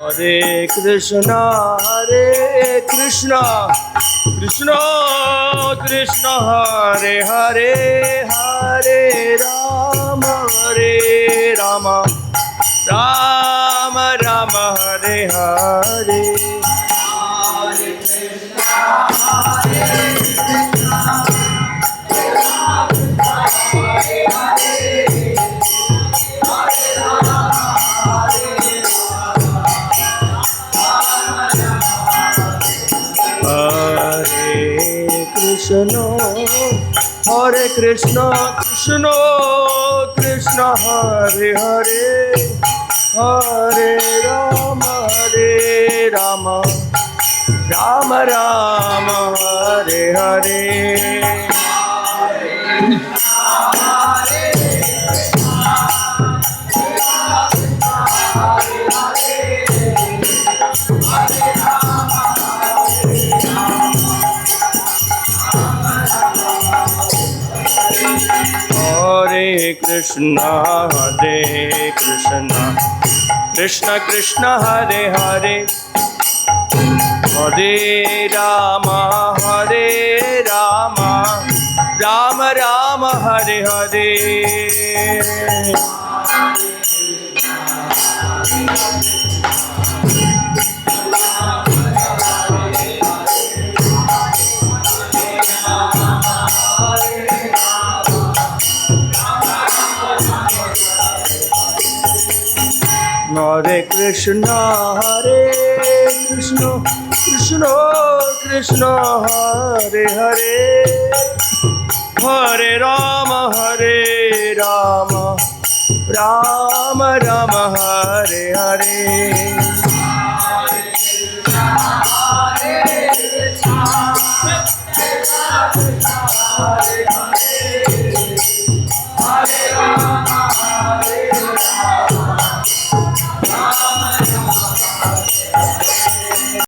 Hare Krishna, Krishna Krishna, Hare Hare, Hare Rama, Rama Rama, Hare Hare. Hare Krishna, Krishna Krishna, Hare Hare, Hare Rama, Rama Rama, Hare Hare. Hare Krishna, Krishna Krishna, Hare Hare, Hare Rama, Rama Rama, Hare Hare. Hare Krishna, Krishna Krishna, Hare Hare, Hare Rama, Rama Rama, Hare Hare. Hare